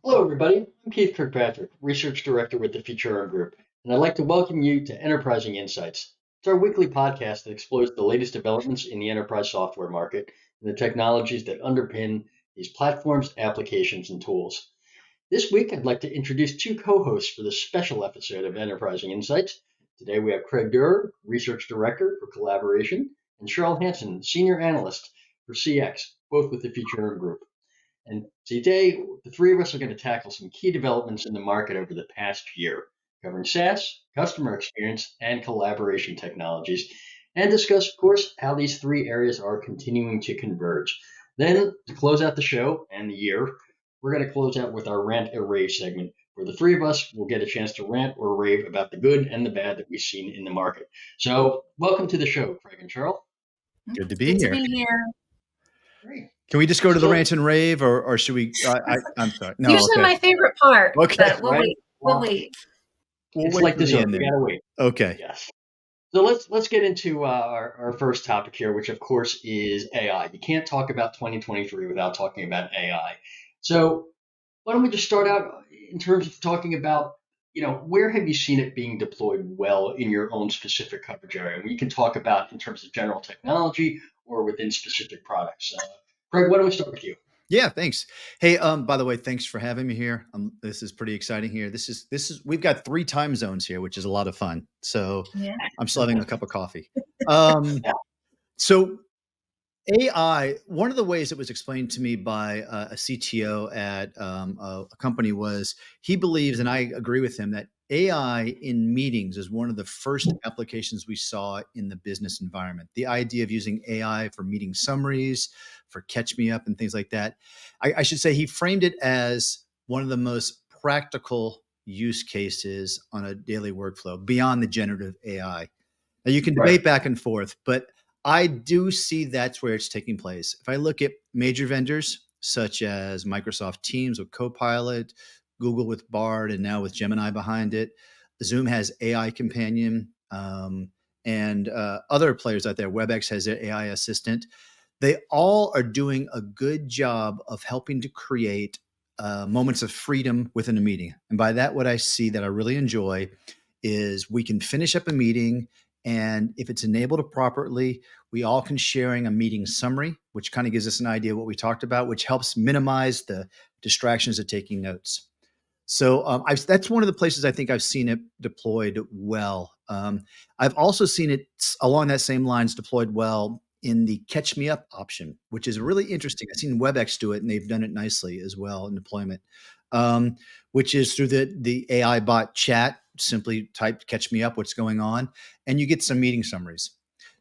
Hello, everybody. I'm Keith Kirkpatrick, Research Director with the Futurum Group, and I'd like to welcome you to Enterprising Insights. It's our weekly podcast that explores the latest developments in the enterprise software market and the technologies that underpin these platforms, applications, and tools. This week, I'd like to introduce two co-hosts for this special episode of Enterprising Insights. Today, we have Craig Durr, Research Director for Collaboration, and Sherril Hanson, Senior Analyst for CX, both with the Futurum Group. And today, the three of us are going to tackle some key developments in the market over the past year, covering SaaS, customer experience, and collaboration technologies, and discuss, of course, how these three areas are continuing to converge. Then, to close out the show and the year, we're going to close out with our Rant or Rave segment, where the three of us will get a chance to rant or rave about the good and the bad that we've seen in the market. So, welcome to the show, Craig and Sherril. Good to be here. Great. Can we just go to the rant and rave, or should we? I'm sorry. No, Usually my favorite part. Okay. But we'll Right? wait. We'll wait. It's wait like for this. the We end there. gotta wait. Okay. Yes. So let's get into our first topic here, which of course is AI. You can't talk about 2023 without talking about AI. So why don't we just start out in terms of talking about, where have you seen it being deployed well in your own specific coverage area? And we can talk about in terms of general technology or within specific products. Craig, why don't we start with you? Yeah, thanks. Hey, by the way, thanks for having me here. This is pretty exciting here. This is we've got 3 time zones here, which is a lot of fun. So Yeah. I'm still having a cup of coffee. Yeah. So AI, one of the ways it was explained to me by a CTO at a company was he believes, and I agree with him, that AI in meetings is one of the first applications we saw in the business environment. The idea of using AI for meeting summaries, for catch me up and things like that. I should say he framed it as one of the most practical use cases on a daily workflow beyond the generative AI. Now you can debate back and forth, but I do see that's where it's taking place. If I look at major vendors such as Microsoft Teams with Copilot, Google with Bard, and now with Gemini behind it, Zoom has AI Companion, and other players out there. WebEx has their AI assistant. They all are doing a good job of helping to create moments of freedom within a meeting. And by that, what I see that I really enjoy is we can finish up a meeting, and if it's enabled properly, we all can sharing a meeting summary, which kind of gives us an idea of what we talked about, which helps minimize the distractions of taking notes. So that's one of the places I think I've seen it deployed well. I've also seen it along that same lines deployed well in the catch me up option, which is really interesting. I've seen WebEx do it, and they've done it nicely as well in deployment, which is through the AI bot chat. Simply type catch me up, what's going on, and you get some meeting summaries.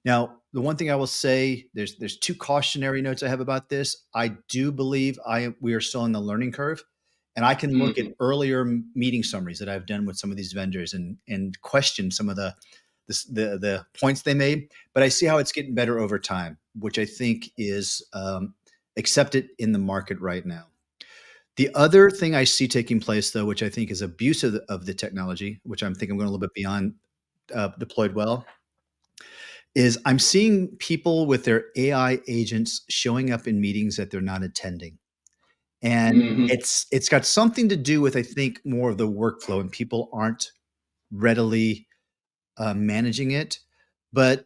Now, the one thing I will say, there's 2 cautionary notes I have about this. I do believe we are still in the learning curve, and I can look at earlier meeting summaries that I've done with some of these vendors and question some of the points they made, but I see how it's getting better over time, which I think is accepted in the market right now. The other thing I see taking place, though, which I think is abuse of the technology, which I'm thinking I'm going a little bit beyond deployed well, is I'm seeing people with their AI agents showing up in meetings that they're not attending. And it's got something to do with, I think, more of the workflow, and people aren't readily managing it. But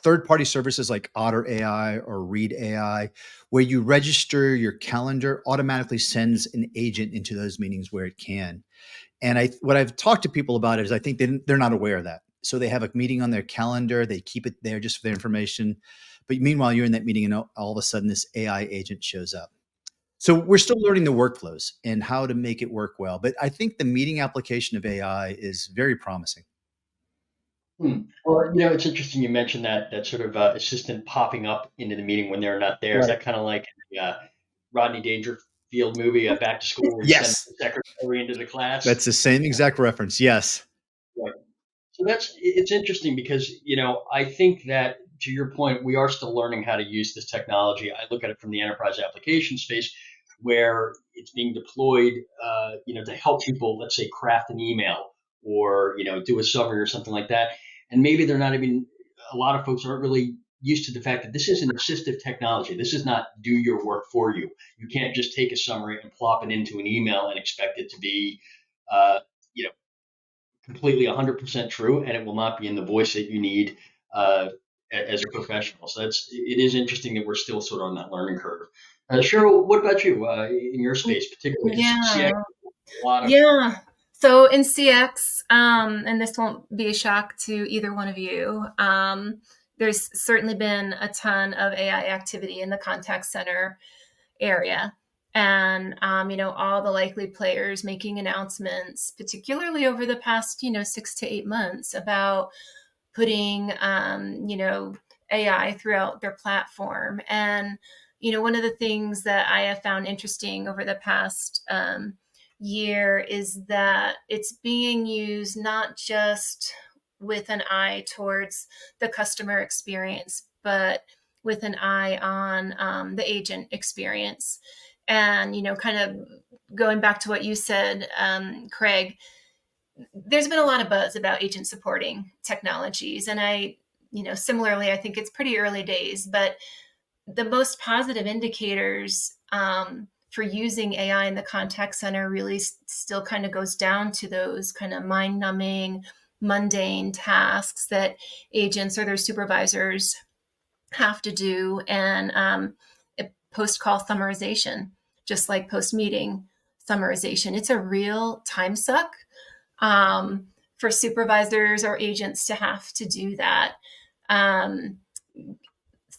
third-party services like Otter AI or Read AI, where you register your calendar, automatically sends an agent into those meetings where it can. And what I've talked to people about is I think they're not aware of that. So they have a meeting on their calendar, they keep it there just for their information. But meanwhile, you're in that meeting and all of a sudden this AI agent shows up. So we're still learning the workflows and how to make it work well. But I think the meeting application of AI is very promising. Well, it's interesting you mentioned that sort of assistant popping up into the meeting when they're not there. Is that kind of like the Rodney Dangerfield movie, Back to School, where you send the secretary into the class? That's the same exact reference. Yes. Right. So it's interesting because, I think that to your point, we are still learning how to use this technology. I look at it from the enterprise application space where it's being deployed, to help people, let's say, craft an email or, do a summary or something like that. And maybe they're not even, a lot of folks aren't really used to the fact that this is an assistive technology. This is not do your work for you. You can't just take a summary and plop it into an email and expect it to be, uh, you know, completely 100% true, and it will not be in the voice that you need as a professional. So it is interesting that we're still sort of on that learning curve. Sherril, what about you in your space, particularly because Yeah. CX, a lot of Yeah. So in CX, and this won't be a shock to either one of you, there's certainly been a ton of AI activity in the contact center area. And, all the likely players making announcements, particularly over the past, 6 to 8 months about putting, AI throughout their platform. And, one of the things that I have found interesting over the past year is that it's being used not just with an eye towards the customer experience, but with an eye on the agent experience. And, kind of going back to what you said, Craig, there's been a lot of buzz about agent supporting technologies. And similarly, I think it's pretty early days, but the most positive indicators for using AI in the contact center really still kind of goes down to those kind of mind numbing, mundane tasks that agents or their supervisors have to do, and post call summarization, just like post meeting summarization. It's a real time suck for supervisors or agents to have to do that. Um,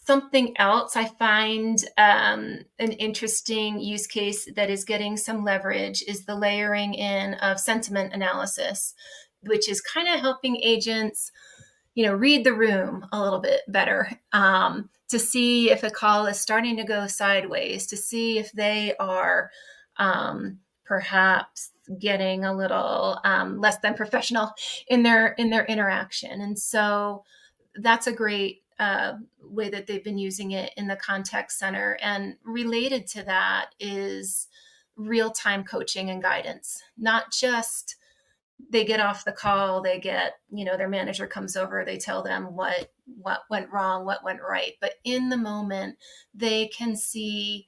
Something else I find an interesting use case that is getting some leverage is the layering in of sentiment analysis, which is kind of helping agents, read the room a little bit better, to see if a call is starting to go sideways, to see if they are perhaps getting a little less than professional in their interaction. And so that's a great way that they've been using it in the contact center. And related to that is real-time coaching and guidance, not just they get off the call, they get, their manager comes over, they tell them what went wrong, what went right. But in the moment, they can see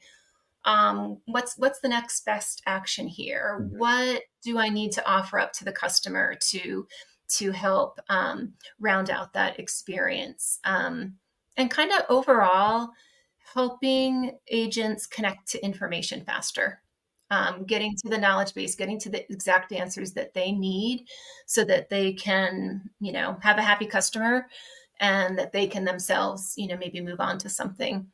what's the next best action here? What do I need to offer up to the customer to help round out that experience? And kind of overall, helping agents connect to information faster, getting to the knowledge base, getting to the exact answers that they need so that they can, have a happy customer and that they can themselves, maybe move on to something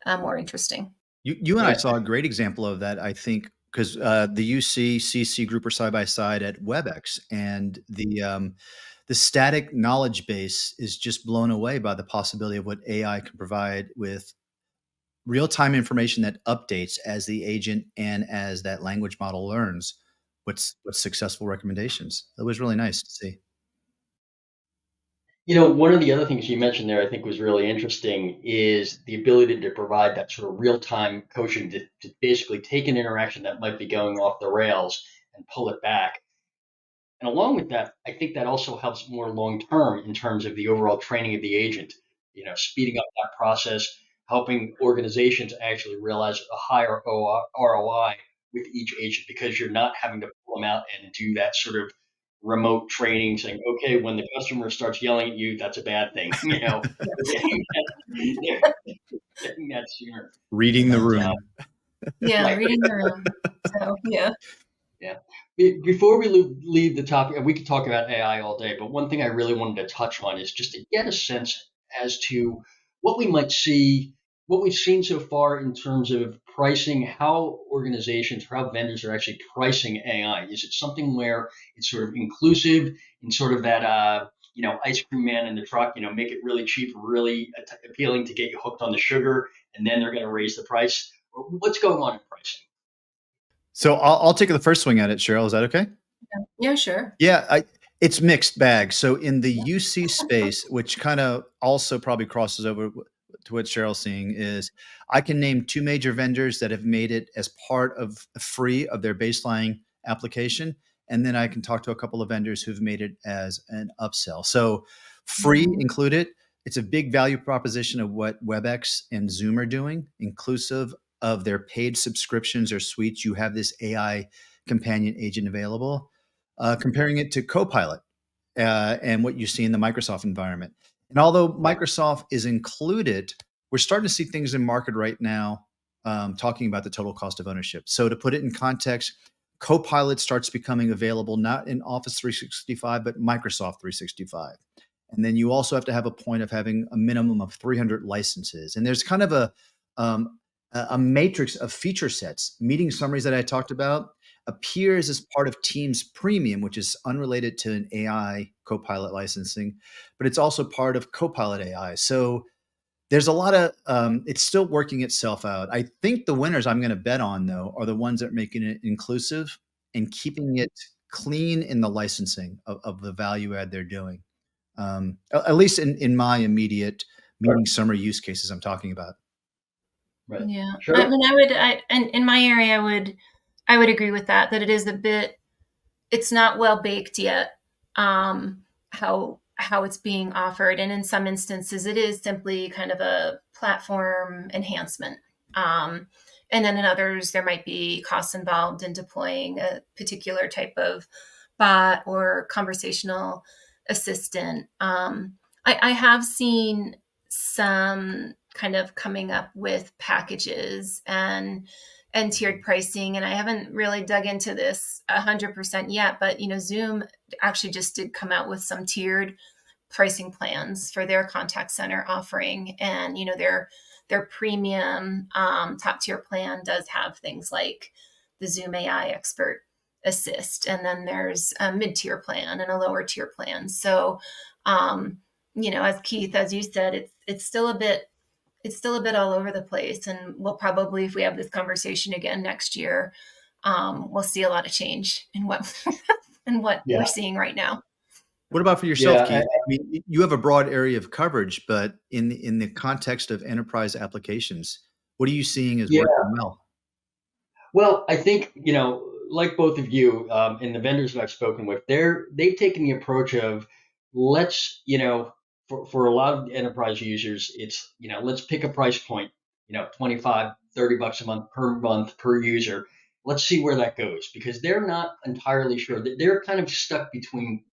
more interesting. You and I yeah, saw a great example of that, I think, because the UC CC group are side by side at WebEx, and the static knowledge base is just blown away by the possibility of what AI can provide with real time information that updates as the agent and as that language model learns what's successful recommendations. That was really nice to see. One of the other things you mentioned there, I think was really interesting, is the ability to provide that sort of real-time coaching to basically take an interaction that might be going off the rails and pull it back. And along with that, I think that also helps more long term in terms of the overall training of the agent, speeding up that process, helping organizations actually realize a higher ROI with each agent because you're not having to pull them out and do that sort of remote training saying, okay, when the customer starts yelling at you, that's a bad thing. Getting that sooner. Reading the But room. Yeah, right. reading the room. So, yeah. Yeah. Before we leave the topic, we could talk about AI all day, but one thing I really wanted to touch on is just to get a sense as to what we might see, what we've seen so far in terms of pricing, how organizations or how vendors are actually pricing AI. Is it something where it's sort of inclusive in sort of that, ice cream man in the truck, make it really cheap, really appealing to get you hooked on the sugar, and then they're going to raise the price? What's going on in pricing? So I'll take the first swing at it, Sherril. Is that okay? Yeah, sure. Yeah, it's mixed bag. So in the UC space, which kind of also probably crosses over to what Cheryl's seeing, is I can name two major vendors that have made it as part of free of their baseline application. And then I can talk to a couple of vendors who've made it as an upsell. So free included, It's a big value proposition of what WebEx and Zoom are doing, inclusive of their paid subscriptions or suites. You have this AI companion agent available. Comparing it to Copilot and what you see in the Microsoft environment. And although Microsoft is included, we're starting to see things in market right now talking about the total cost of ownership. So to put it in context, Copilot starts becoming available not in Office 365, but Microsoft 365. And then you also have to have a point of having a minimum of 300 licenses. And there's kind of a matrix of feature sets. Meeting summaries that I talked about appears as part of Teams Premium, which is unrelated to an AI Copilot licensing, but it's also part of Copilot AI. So there's a lot of, it's still working itself out. I think the winners I'm going to bet on, though, are the ones that are making it inclusive and keeping it clean in the licensing of the value add they're doing. At least in my immediate meeting summary use cases I'm talking about. Right. Yeah. Sure. I mean, and in my area, I would agree with that it is a bit, it's not well baked yet, how it's being offered. And in some instances, it is simply kind of a platform enhancement. And then in others, there might be costs involved in deploying a particular type of bot or conversational assistant. I have seen some kind of coming up with packages and tiered pricing, and I haven't really dug into this 100% yet, but Zoom actually just did come out with some tiered pricing plans for their contact center offering, and their premium top tier plan does have things like the Zoom AI expert assist, and then there's a mid-tier plan and a lower tier plan. So as Keith, as you said, it's still a bit all over the place, and we'll probably, if we have this conversation again next year, we'll see a lot of change in what we're seeing right now. What about for yourself, Keith? I mean, you have a broad area of coverage, but in the context of enterprise applications, what are you seeing as working well? Well, I think, like both of you and the vendors that I've spoken with, they've taken the approach of let's, for a lot of enterprise users, it's, let's pick a price point, 25, 30 bucks a month per user. Let's see where that goes, because they're not entirely sure. They're kind of stuck between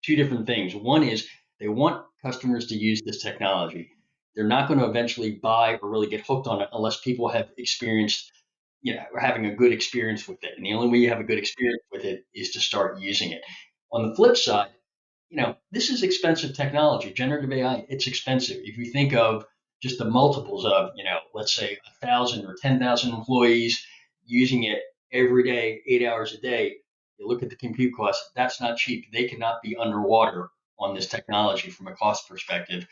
two different things. One is they want customers to use this technology. They're not going to eventually buy or really get hooked on it unless people have experienced, having a good experience with it. And the only way you have a good experience with it is to start using it. On the flip side, this is expensive technology. Generative AI, it's expensive. If you think of just the multiples of, let's say 1,000 or 10,000 employees using it every day, 8 hours a day, you look at the compute costs, that's not cheap. They cannot be underwater on this technology from a cost perspective.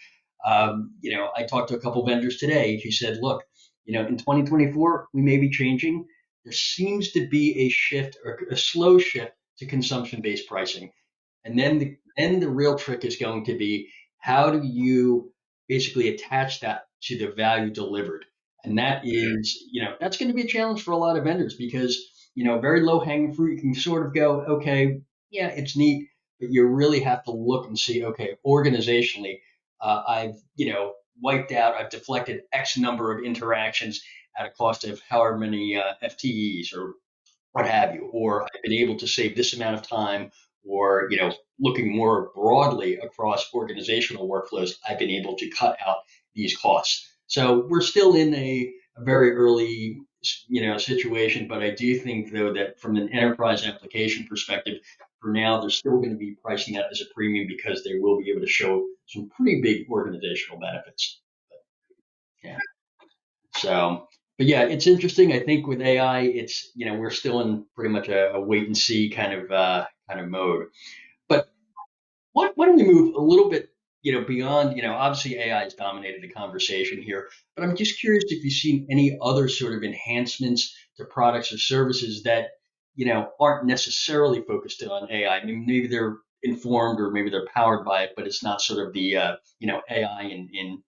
I talked to a couple vendors today who said, look, in 2024, we may be changing. There seems to be a shift or a slow shift to consumption-based pricing. And then the real trick is going to be, how do you basically attach that to the value delivered? And that is, that's going to be a challenge for a lot of vendors, because, very low hanging fruit, you can sort of go, okay, yeah, it's neat, but you really have to look and see, okay, organizationally, I've, I've deflected X number of interactions at a cost of however many FTEs or what have you, or I've been able to save this amount of time, or, looking more broadly across organizational workflows, I've been able to cut out these costs. So we're still in a very early, situation, but I do think, though, that from an enterprise application perspective, for now, they're still going to be pricing that as a premium, because they will be able to show some pretty big organizational benefits. Yeah. So, but yeah, it's interesting. I think with AI, it's, we're still in pretty much a wait and see kind of mode. But why don't we move a little bit, beyond, obviously AI has dominated the conversation here, but I'm just curious if you've seen any other sort of enhancements to products or services that, aren't necessarily focused on AI. I mean, maybe they're informed or maybe they're powered by it, but it's not sort of the, AI in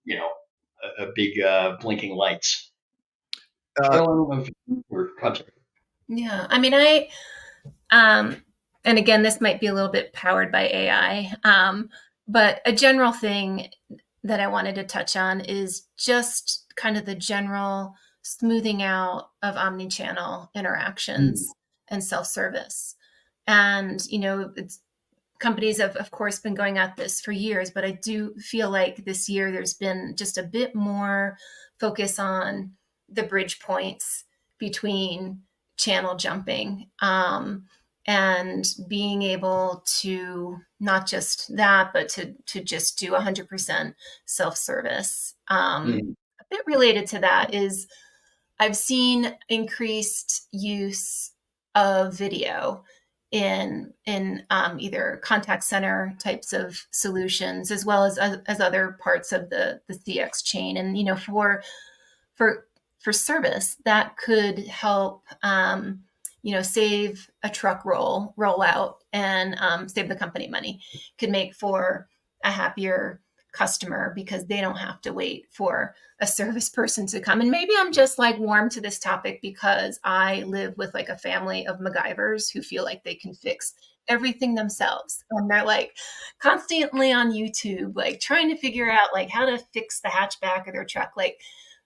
a big blinking lights. Yeah, I mean, and again, this might be a little bit powered by AI, but a general thing that I wanted to touch on is just kind of the general smoothing out of omni-channel interactions and self-service. And, companies have, of course, been going at this for years, but I do feel like this year there's been just a bit more focus on the bridge points between channel jumping, and being able to not just that, but to just do 100% self-service. A bit related to that is I've seen increased use of video in either contact center types of solutions as well as other parts of the CX chain. And for service that could help save a truck rollout and save the company money, could make for a happier customer because they don't have to wait for a service person to come. And maybe I'm just like warm to this topic because I live with like a family of MacGyvers who feel like they can fix everything themselves. And they're like constantly on YouTube, like trying to figure out like how to fix the hatchback of their truck. Like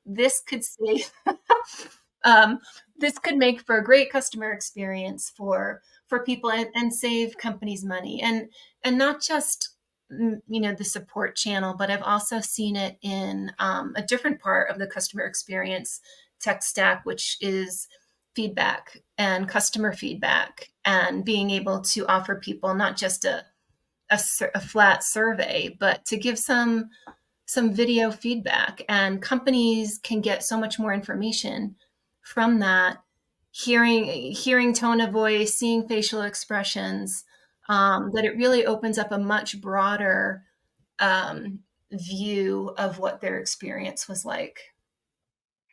this could save, this could make for a great customer experience for people and save companies money. And not just the support channel, but I've also seen it in a different part of the customer experience tech stack, which is feedback and customer feedback, and being able to offer people not just a flat survey, but to give some video feedback. And companies can get so much more information from that, hearing tone of voice, seeing facial expressions, that it really opens up a much broader view of what their experience was like.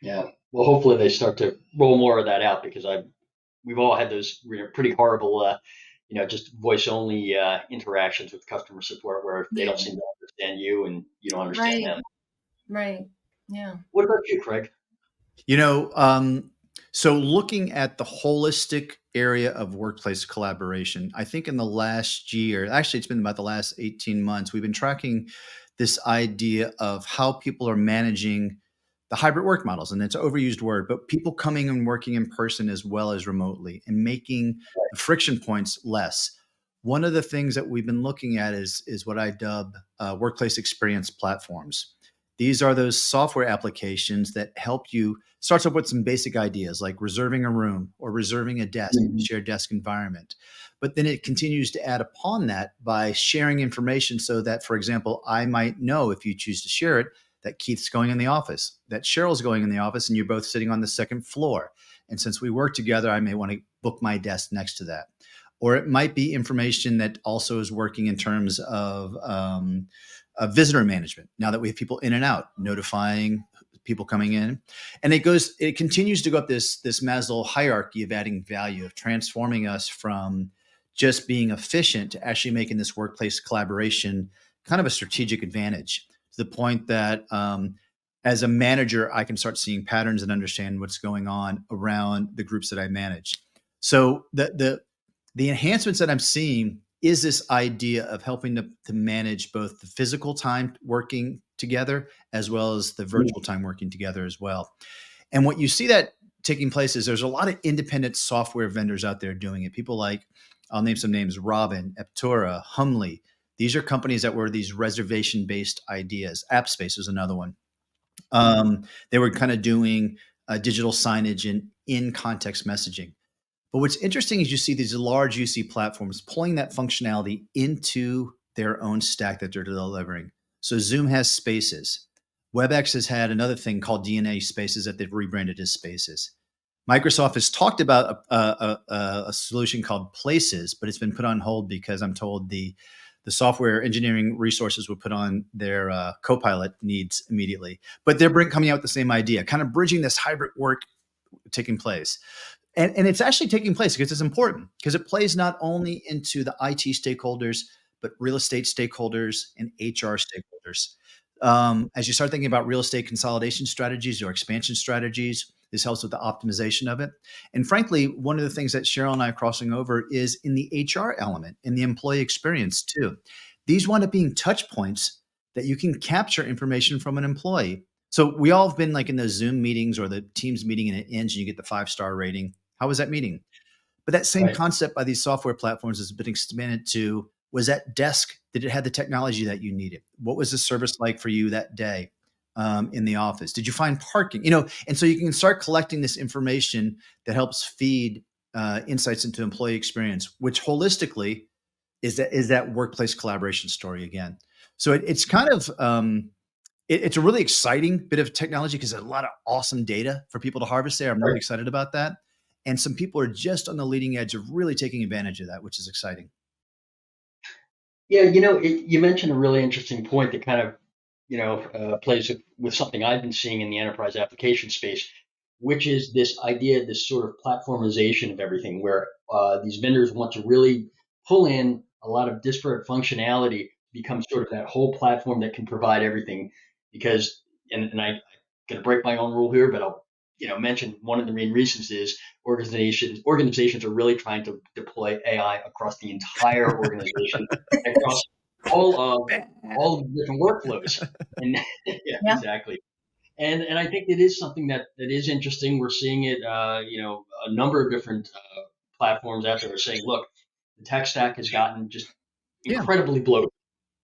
Yeah. Well, hopefully they start to roll more of that out, because we've all had those pretty horrible, just voice only interactions with customer support where they don't seem to understand you and you don't understand them. Right. Yeah. What about you, Craig? So looking at the holistic area of workplace collaboration, I think in the last year, actually it's been about the last 18 months, we've been tracking this idea of how people are managing the hybrid work models. And it's an overused word, but people coming and working in person as well as remotely and making the friction points less. One of the things that we've been looking at is what I dub workplace experience platforms. These are those software applications that help you. Starts up with some basic ideas like reserving a room or reserving a desk in a shared desk environment. But then it continues to add upon that by sharing information so that, for example, I might know, if you choose to share it, that Keith's going in the office, that Sherril's going in the office, and you're both sitting on the second floor. And since we work together, I may want to book my desk next to that. Or it might be information that also is working in terms of visitor management. Now that we have people in and out, notifying people coming in, and it continues to go up this Maslow hierarchy of adding value, of transforming us from just being efficient to actually making this workplace collaboration kind of a strategic advantage, to the point that as a manager, I can start seeing patterns and understand what's going on around the groups that I manage. So the enhancements that I'm seeing is this idea of helping to manage both the physical time working together as well as the virtual time working together as well. And what you see that taking place is there's a lot of independent software vendors out there doing it. People like, I'll name some names, Robin, Eptura, Humley. These are companies that were these reservation-based ideas. AppSpace is another one. They were kind of doing digital signage and in-context messaging. But what's interesting is you see these large UC platforms pulling that functionality into their own stack that they're delivering. So Zoom has Spaces. WebEx has had another thing called DNA Spaces that they've rebranded as Spaces. Microsoft has talked about a solution called Places, but it's been put on hold because I'm told the software engineering resources would put on their Copilot needs immediately. But they're coming out with the same idea, kind of bridging this hybrid work taking place. And it's actually taking place because it's important, because it plays not only into the IT stakeholders, but real estate stakeholders and HR stakeholders. As you start thinking about real estate consolidation strategies or expansion strategies, this helps with the optimization of it. And frankly, one of the things that Sherril and I are crossing over is in the HR element, in the employee experience too. These wind up being touch points that you can capture information from an employee. So we all have been like in those Zoom meetings or the Teams meeting, and it ends and you get the 5-star rating. How was that meeting? But that same Right. concept by these software platforms has been expanded to, was that desk, did it have the technology that you needed? What was the service like for you that day in the office? Did you find parking? And so you can start collecting this information that helps feed insights into employee experience, which holistically is that workplace collaboration story again. So it's kind of it's a really exciting bit of technology because there's a lot of awesome data for people to harvest there. I'm really excited about that. And some people are just on the leading edge of really taking advantage of that, which is exciting. Yeah, you mentioned a really interesting point that kind of, plays with something I've been seeing in the enterprise application space, which is this idea, this sort of platformization of everything, where these vendors want to really pull in a lot of disparate functionality, become sort of that whole platform that can provide everything. Because, and I'm going to break my own rule here, but I'll, mention one of the main reasons is organizations are really trying to deploy AI across the entire organization, across all of all of the different workflows. And yeah, Yeah. exactly. And I think it is something that is interesting. We're seeing it, a number of different platforms out there are saying, look, the tech stack has gotten just Yeah. incredibly bloated,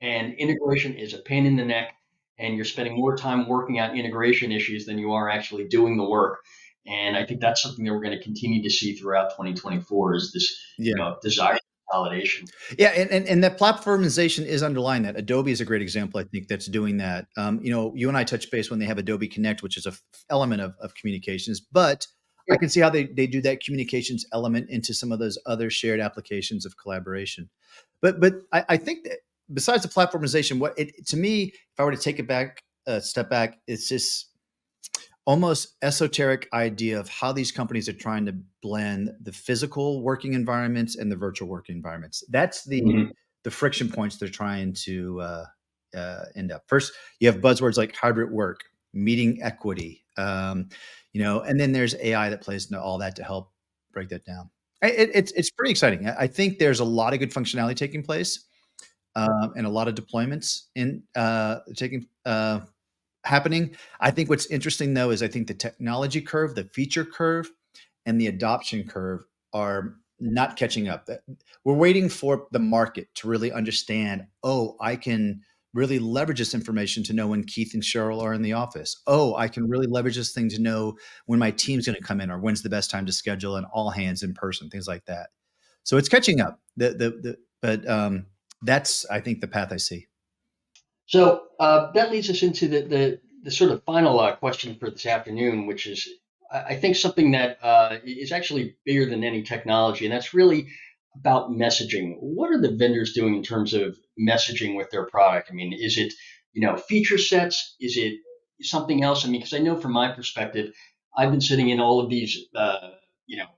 and integration is a pain in the neck, and you're spending more time working out integration issues than you are actually doing the work. And I think that's something that we're going to continue to see throughout 2024 is this, Yeah. desire for consolidation. Yeah, and that platformization is underlying that. Adobe is a great example, I think, that's doing that. You and I touch base when they have Adobe Connect, which is a element of communications, but I can see how they do that communications element into some of those other shared applications of collaboration. But I think that besides the platformization, to me, if I were to take it back a step back, it's just almost esoteric idea of how these companies are trying to blend the physical working environments and the virtual working environments. That's the friction points they're trying to end up. First, you have buzzwords like hybrid work, meeting equity, and then there's AI that plays into all that to help break that down. It's pretty exciting. I think there's a lot of good functionality taking place, and a lot of deployments in taking happening. I think what's interesting though is I think the technology curve, the feature curve, and the adoption curve are not catching up. We're waiting for the market to really understand, oh, I can really leverage this information to know when Keith and Sherril are in the office. Oh, I can really leverage this thing to know when my team's going to come in or when's the best time to schedule an all hands in person, things like that. So it's catching up. But that's, I think, the path I see. So that leads us into the sort of final question for this afternoon, which is, I think, something that is actually bigger than any technology, and that's really about messaging. What are the vendors doing in terms of messaging with their product? I mean, is it, feature sets? Is it something else? I mean, because I know from my perspective, I've been sitting in all of these,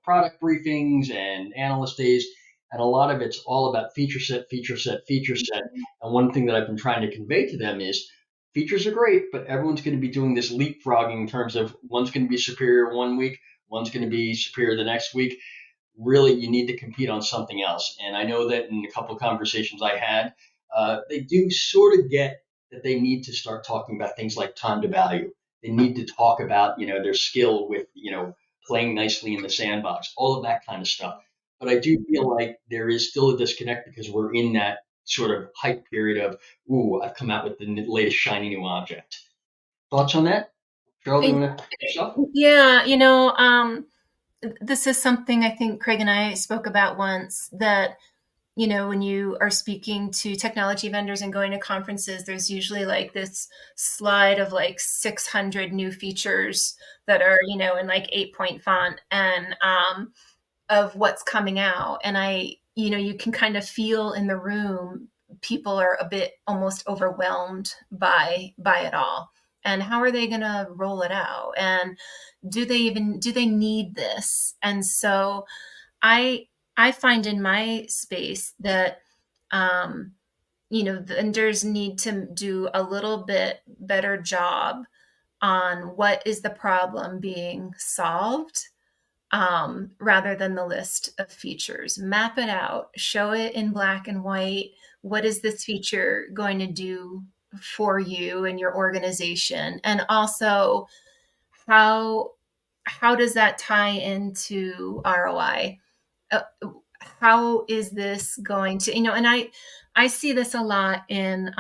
product briefings and analyst days, and a lot of it's all about feature set, feature set, feature set. And one thing that I've been trying to convey to them is features are great, but everyone's going to be doing this leapfrogging in terms of one's going to be superior one week, one's going to be superior the next week. Really, you need to compete on something else. And I know that in a couple of conversations I had, they do sort of get that they need to start talking about things like time to value. They need to talk about, their skill with, playing nicely in the sandbox, all of that kind of stuff. But I do feel like there is still a disconnect because we're in that sort of hype period of, ooh, I've come out with the latest shiny new object. Thoughts on that? Sherril, do you want to finish up? Yeah, this is something I think Craig and I spoke about once, that when you are speaking to technology vendors and going to conferences, there's usually like this slide of like 600 new features that are, in like 8-point font and of what's coming out. And you can kind of feel in the room, people are a bit almost overwhelmed by it all. And how are they going to roll it out? And do they need this? And so I find in my space that vendors need to do a little bit better job on what is the problem being solved, rather than the list of features. Map it out, show it in black and white. What is this feature going to do for you and your organization? And also, how does that tie into ROI? How is this going to, and I see this a lot in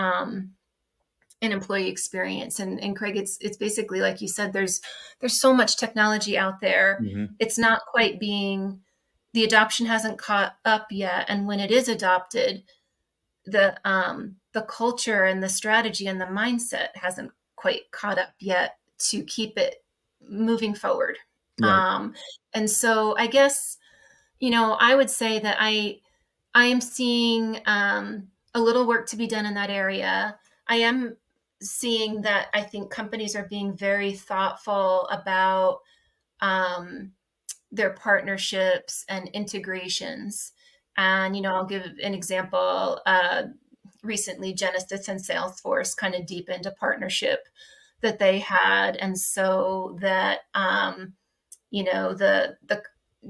employee experience, and Craig, it's basically like you said, there's so much technology out there. Mm-hmm. It's not quite the adoption hasn't caught up yet, and when it is adopted, the culture and the strategy and the mindset hasn't quite caught up yet to keep it moving forward. Right. And so I guess, I would say that I am seeing a little work to be done in that area. I am seeing that I think companies are being very thoughtful about their partnerships and integrations. And, I'll give an example. Recently, Genesis and Salesforce kind of deepened a partnership that they had. And so that, the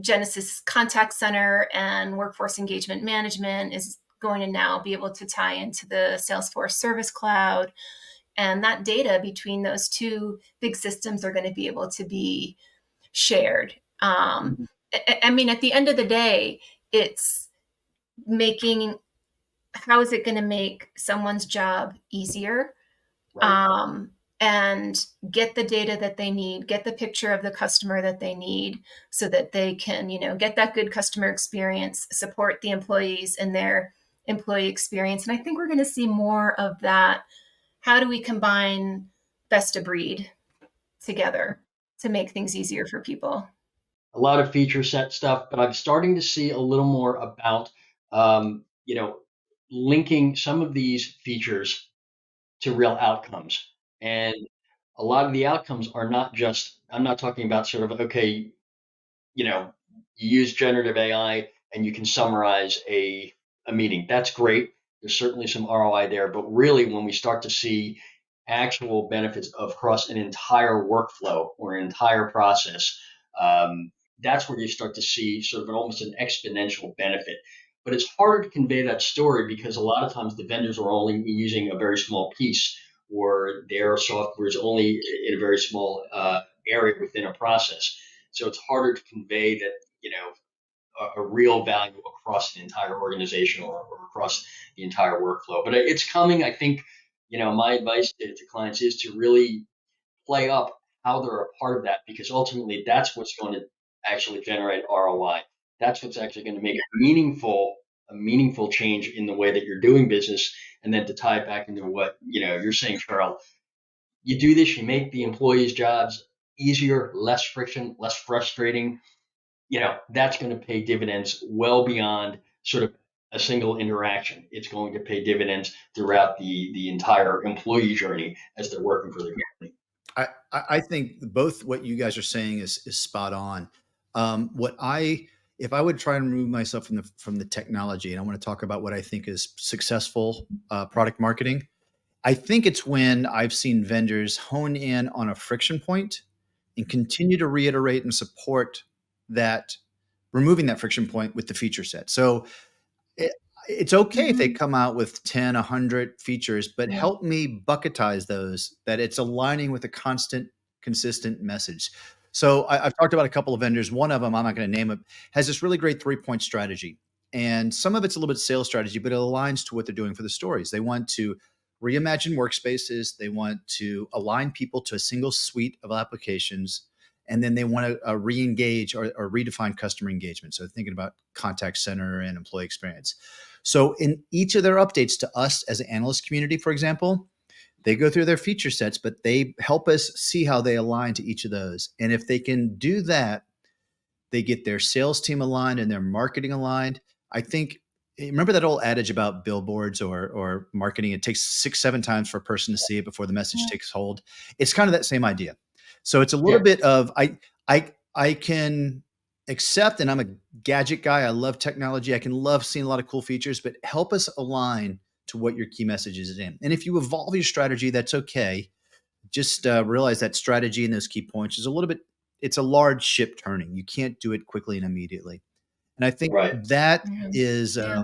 Genesis contact center and workforce engagement management is going to now be able to tie into the Salesforce Service Cloud. And that data between those two big systems are going to be able to be shared. I mean, at the end of the day, it's making, how is it going to make someone's job easier? Right. And get the data that they need, get the picture of the customer that they need so that they can, get that good customer experience, support the employees in their employee experience. And I think we're going to see more of that. How do we combine best of breed together to make things easier for people? A lot of feature set stuff, but I'm starting to see a little more about, um, you know, linking some of these features to real outcomes. And a lot of the outcomes are not just, I'm not talking about sort of, okay, you know, you use generative AI and you can summarize a meeting. That's great. There's certainly some ROI there, but really when we start to see actual benefits of across an entire workflow or an entire process, um, that's where you start to see sort of almost an exponential benefit. But it's harder to convey that story because a lot of times the vendors are only using a very small piece, or their software is only in a very small area within a process. So it's harder to convey that, a real value across the entire organization, or across the entire workflow. But it's coming. I think, my advice to clients is to really play up how they're a part of that, because ultimately that's what's going to actually generate ROI. That's what's actually going to make a meaningful change in the way that you're doing business. And then to tie it back into what you're saying, Sherril, you do this, you make the employees' jobs easier, less friction, less frustrating. That's going to pay dividends well beyond sort of a single interaction. It's going to pay dividends throughout the entire employee journey as they're working for the company. I think both what you guys are saying is spot on. What I If I would try and remove myself from the technology, and I want to talk about what I think is successful product marketing, I think it's when I've seen vendors hone in on a friction point and continue to reiterate and support that, removing that friction point with the feature set. So it, it's okay if they Mm-hmm. come out with 10, 100 features, but Yeah. help me bucketize those, that it's aligning with a constant, consistent message. So I've talked about a couple of vendors. One of them, I'm not going to name it, has this really great 3-point strategy. And some of it's a little bit sales strategy, but it aligns to what they're doing for the stories. They want to reimagine workspaces. They want to align people to a single suite of applications. And then they want to re-engage or redefine customer engagement. So thinking about contact center and employee experience. So in each of their updates to us as an analyst community, for example, they go through their feature sets, but they help us see how they align to each of those. And if they can do that, they get their sales team aligned and their marketing aligned. I think, remember that old adage about billboards or marketing? It takes 6, 7 times for a person to see it before the message takes hold. It's kind of that same idea. So it's a little Yeah, bit of I can accept, and I'm a gadget guy. I love technology. I can love seeing a lot of cool features, but help us align to what your key message is in. And if you evolve your strategy, that's okay. Just realize that strategy and those key points is a little bit, it's a large ship turning. You can't do it quickly and immediately. And I think right. that Yeah. is Yeah.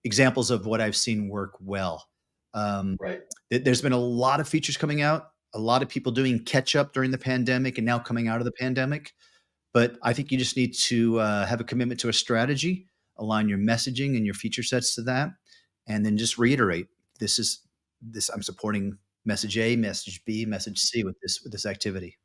examples of what I've seen work well. Right. There's been a lot of features coming out, a lot of people doing catch up during the pandemic and now coming out of the pandemic. But I think you just need to have a commitment to a strategy, align your messaging and your feature sets to that, and then just reiterate this. I'm supporting message A, message B, message C with this activity.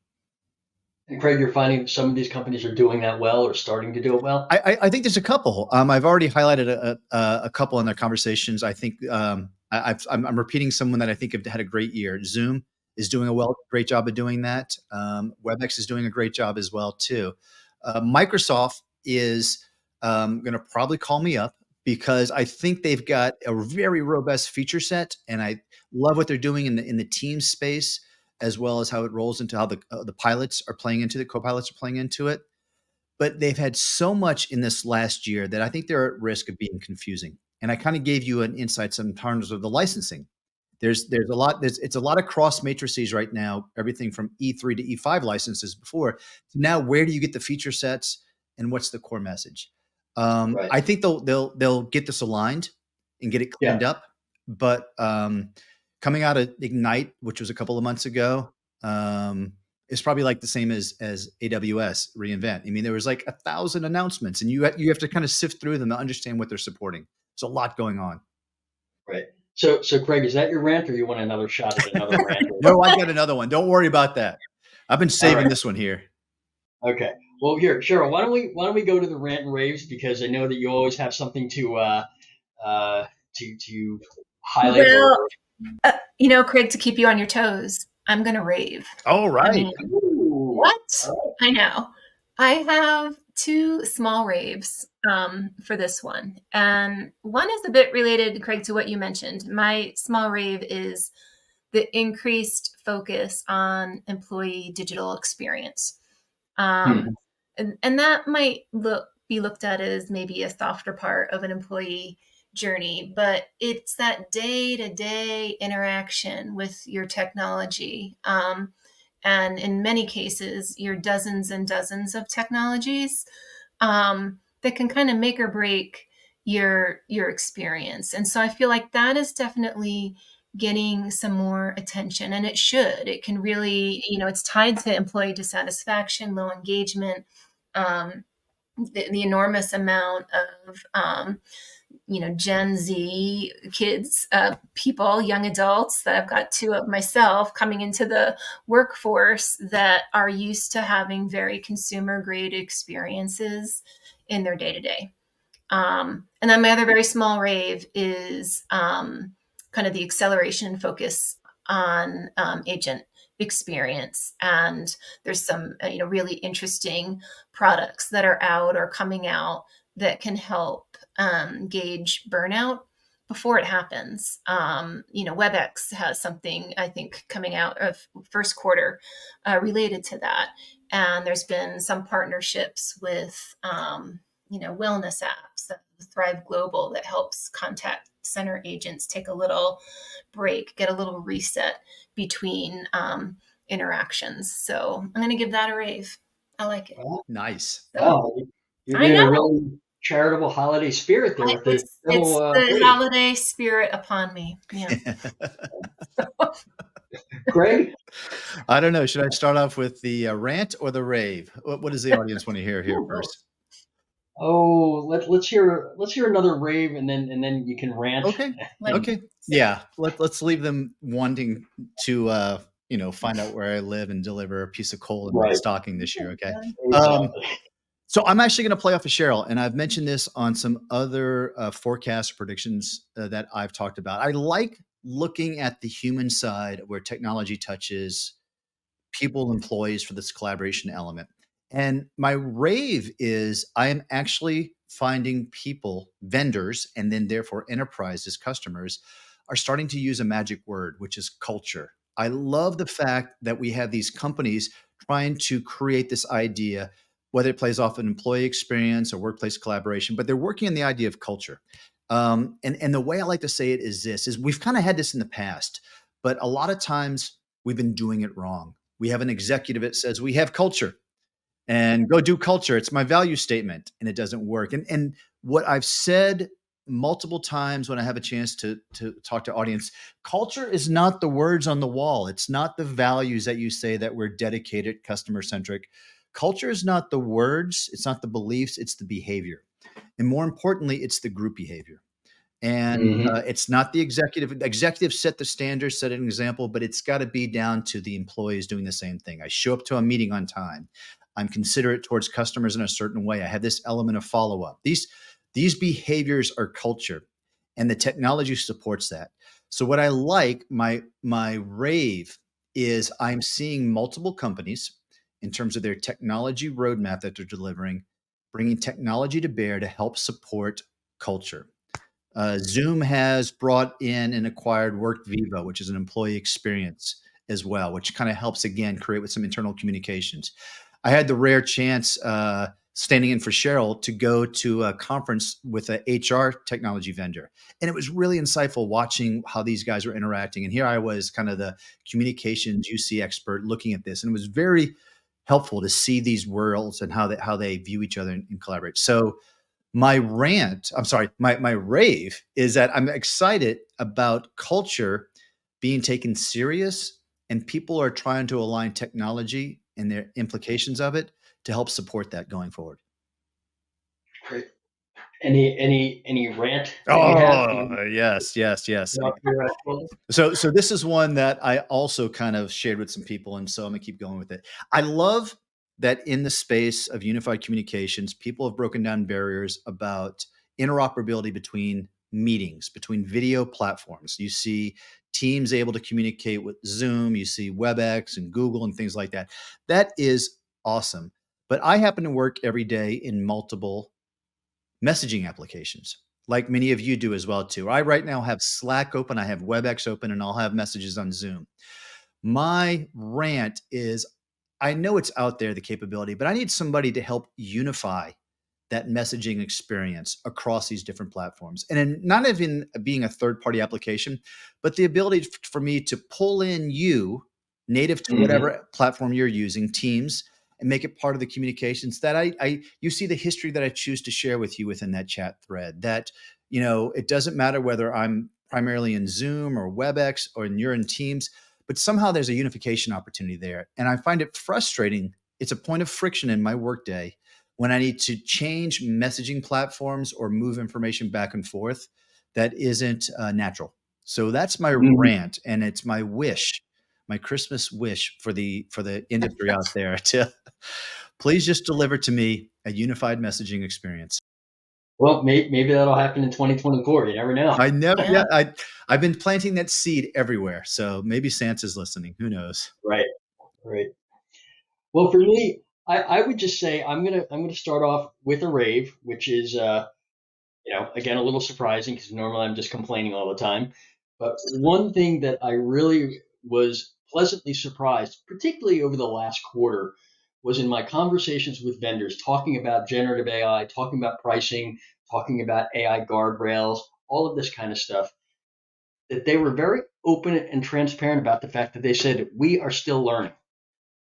And Craig, you're finding some of these companies are doing that well or starting to do it well? I think there's a couple. I've already highlighted a couple in their conversations. I think I'm repeating someone that I think have had a great year. Zoom is doing a great job of doing that. WebEx is doing a great job as well too. Microsoft is going to probably call me up because I think they've got a very robust feature set, and I love what they're doing in the team space, as well as how it rolls into how the pilots are playing into the co-pilots are playing into it. But they've had so much in this last year that I think they're at risk of being confusing. And I kind of gave you an insight in terms of the licensing. It's a lot of cross matrices right now, everything from E3 to E5 licenses before. So now where do you get the feature sets and what's the core message? Right. I think they'll get this aligned and get it cleaned up. But coming out of Ignite, which was a couple of months ago, it's probably like the same as AWS reInvent. I mean, there was like 1,000 announcements, and you have to kind of sift through them to understand what they're supporting. There's a lot going on. Right. So Craig, is that your rant, or you want another shot at another rant? No, I got another one. Don't worry about that. I've been saving this one here. Okay. Well, here, Sherril, why don't we go to the rant and raves, because I know that you always have something to highlight. Well, Craig, to keep you on your toes, I'm going to rave. All right. I mean, what? I know. I have two small raves for this one. And one is a bit related, Craig, to what you mentioned. My small rave is the increased focus on employee digital experience. And that might be looked at as maybe a softer part of an employee journey, but it's that day-to-day interaction with your technology. And in many cases, your dozens and dozens of technologies that can kind of make or break your experience. And so I feel like that is definitely getting some more attention, and it should. It can really, it's tied to employee dissatisfaction, low engagement, the enormous amount of Gen Z kids, people, young adults that I've got two of myself coming into the workforce that are used to having very consumer grade experiences in their day to day. And then my other very small rave is kind of the acceleration focus on agent experience. And there's some really interesting products that are out or coming out that can help gauge burnout before it happens. WebEx has something, I think, coming out of first quarter related to that. And there's been some partnerships with, wellness apps, Thrive Global, that helps contact center agents take a little break, get a little reset between interactions. So I'm going to give that a rave. I like it. Nice. Oh, you're doing a really charitable holiday spirit there with it's the holiday spirit upon me. Yeah. Greg? I don't know. Should I start off with the rant or the rave? What does the audience want to hear here first? Oh, let's hear another rave, and then you can rant. Okay. Okay. Yeah. Let's leave them wanting to find out where I live and deliver a piece of coal in my stocking this year. Okay. So I'm actually going to play off of Sherril, and I've mentioned this on some other forecast predictions that I've talked about. I like looking at the human side where technology touches people, employees, for this collaboration element. And my rave is I am actually finding people, vendors, and then therefore enterprises, customers, are starting to use a magic word, which is culture. I love the fact that we have these companies trying to create this idea, whether it plays off an employee experience or workplace collaboration, but they're working on the idea of culture. And the way I like to say it is we've kind of had this in the past, but a lot of times we've been doing it wrong. We have an executive that says we have culture and go do culture. It's my value statement, and it doesn't work. And what I've said multiple times when I have a chance to talk to audience, culture is not the words on the wall. It's not the values that you say that we're dedicated, customer centric. Culture is not the words, it's not the beliefs, it's the behavior. And more importantly, it's the group behavior. And Hmm. it's not the executives set the standards, set an example, but it's got to be down to the employees doing the same thing. I show up to a meeting on time. I'm considerate towards customers in a certain way. I have this element of follow up. These behaviors are culture, and the technology supports that. So what I like, my rave is I'm seeing multiple companies in terms of their technology roadmap that they're delivering, bringing technology to bear to help support culture. Zoom has brought in and acquired WorkVivo, which is an employee experience as well, which kind of helps again create with some internal communications. I had the rare chance, standing in for Sherril, to go to a conference with a HR technology vendor, and it was really insightful watching how these guys were interacting. And here I was, kind of the communications UC expert, looking at this, and it was very helpful to see these worlds and how they view each other and collaborate. So my rant, I'm sorry, my rave is that I'm excited about culture being taken serious, and people are trying to align technology and their implications of it to help support that going forward. Great. Any rant that you have? Oh, yes, yes, yes. Up your shoulder? So this is one that I also kind of shared with some people, and so I'm gonna keep going with it. I love that in the space of unified communications, people have broken down barriers about interoperability between meetings, between video platforms. You see Teams able to communicate with Zoom, you see WebEx and Google and things like that. That is awesome. But I happen to work every day in multiple messaging applications, like many of you do as well too. I right now have Slack open, I have WebEx open, and I'll have messages on Zoom. My rant is, I know it's out there, the capability, but I need somebody to help unify that messaging experience across these different platforms. And in, not even being a third party application, but the ability for me to pull in you native to Hmm. whatever platform you're using, Teams, and make it part of the communications that you see the history that I choose to share with you within that chat thread. That, it doesn't matter whether I'm primarily in Zoom or WebEx or you're in Teams, but somehow there's a unification opportunity there. And I find it frustrating. It's a point of friction in my workday when I need to change messaging platforms or move information back and forth that isn't natural. So that's my Hmm. rant, and it's my wish, my Christmas wish for the industry out there to please just deliver to me a unified messaging experience. Well, maybe that'll happen in 2024. You never know. I never, Yeah. yeah, I've been planting that seed everywhere. So maybe Santa's listening. Who knows? Right. Right. Well, for me, I would just say I'm gonna start off with a rave, which is again a little surprising because normally I'm just complaining all the time. But one thing that I really was pleasantly surprised, particularly over the last quarter, was in my conversations with vendors talking about generative AI, talking about pricing, talking about AI guardrails, all of this kind of stuff, that they were very open and transparent about the fact that they said, we are still learning.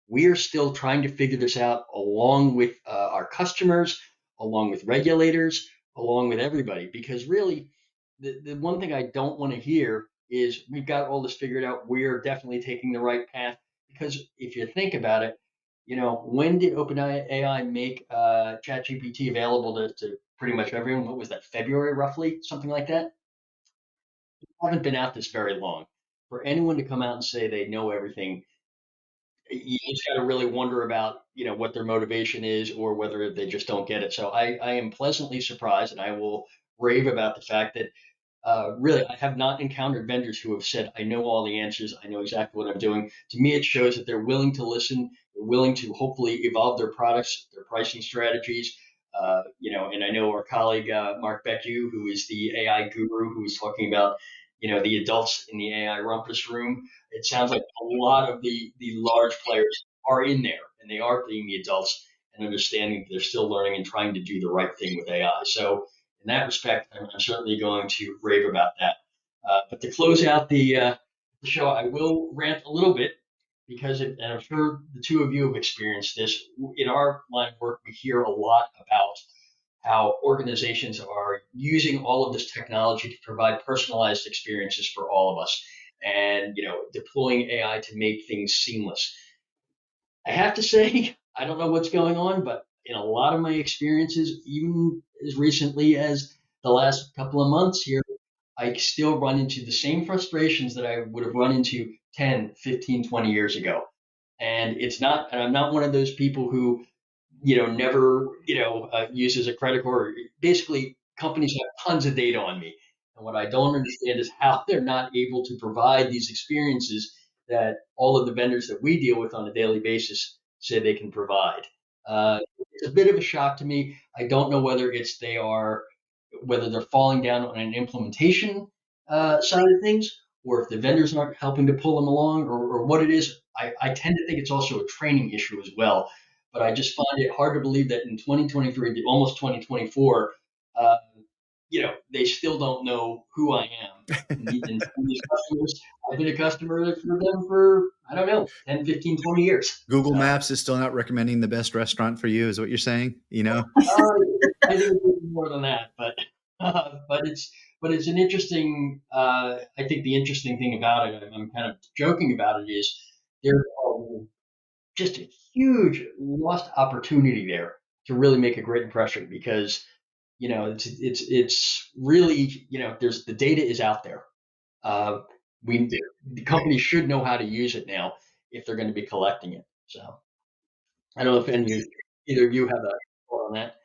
We are still trying to figure this out along with our customers, along with regulators, along with everybody. Because really, the one thing I don't want to hear is we've got all this figured out. We're definitely taking the right path. Because if you think about it, when did OpenAI make ChatGPT available to pretty much everyone? What was that, February roughly? Something like that? Haven't been out this very long. For anyone to come out and say they know everything, you just got to really wonder about what their motivation is or whether they just don't get it. So I am pleasantly surprised, and I will rave about the fact that really, I have not encountered vendors who have said, I know all the answers, I know exactly what I'm doing. To me, it shows that they're willing to listen, they're willing to hopefully evolve their products, their pricing strategies. And I know our colleague Mark Beccu, who is the AI guru, who is talking about, the adults in the AI rumpus room. It sounds like a lot of the large players are in there, and they are being the adults and understanding that they're still learning and trying to do the right thing with AI. So in that respect, I'm certainly going to rave about that. But to close out the show, I will rant a little bit because, and I'm sure the two of you have experienced this. In our line of work, we hear a lot about how organizations are using all of this technology to provide personalized experiences for all of us, and deploying AI to make things seamless. I have to say, I don't know what's going on, but in a lot of my experiences, even as recently as the last couple of months here, I still run into the same frustrations that I would have run into 10, 15, 20 years ago. And I'm not one of those people who, never, uses a credit card. Basically, companies have tons of data on me. And what I don't understand is how they're not able to provide these experiences that all of the vendors that we deal with on a daily basis say they can provide. It's a bit of a shock to me. I don't know whether they're falling down on an implementation side of things, or if the vendors aren't helping to pull them along, or what it is. I tend to think it's also a training issue as well. But I just find it hard to believe that in 2023, almost 2024, they still don't know who I am. And some of these customers, I've been a customer for them for, I don't know, 10, 15, 20 years. Google So, Maps is still not recommending the best restaurant for you, is what you're saying? I think it's more than that, but it's an interesting. I think the interesting thing about it, I'm kind of joking about it, is there's just a huge lost opportunity there to really make a great impression, because it's really, there's, the data is out there. Uh, the companies should know how to use it now if they're going to be collecting it. So I don't know if either of you have a thought on that.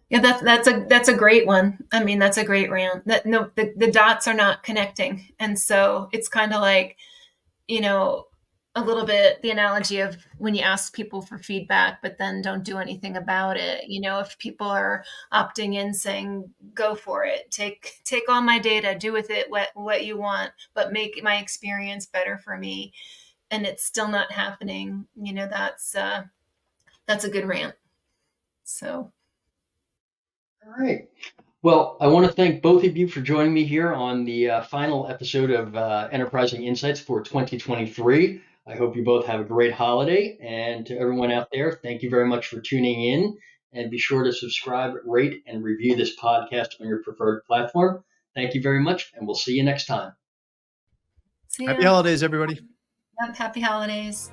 Yeah, that's a great one. I mean, that's a great rant. That no, the dots are not connecting, and so it's kind of like, a little bit the analogy of when you ask people for feedback, but then don't do anything about it. If people are opting in, saying, "Go for it, take all my data, do with it what you want, but make my experience better for me," and it's still not happening. That's a good rant. So. All right. Well, I want to thank both of you for joining me here on the final episode of Enterprising Insights for 2023. I hope you both have a great holiday. And to everyone out there, thank you very much for tuning in. And be sure to subscribe, rate, and review this podcast on your preferred platform. Thank you very much, and we'll see you next time. See Happy ya. holidays, everybody. Yep, happy holidays.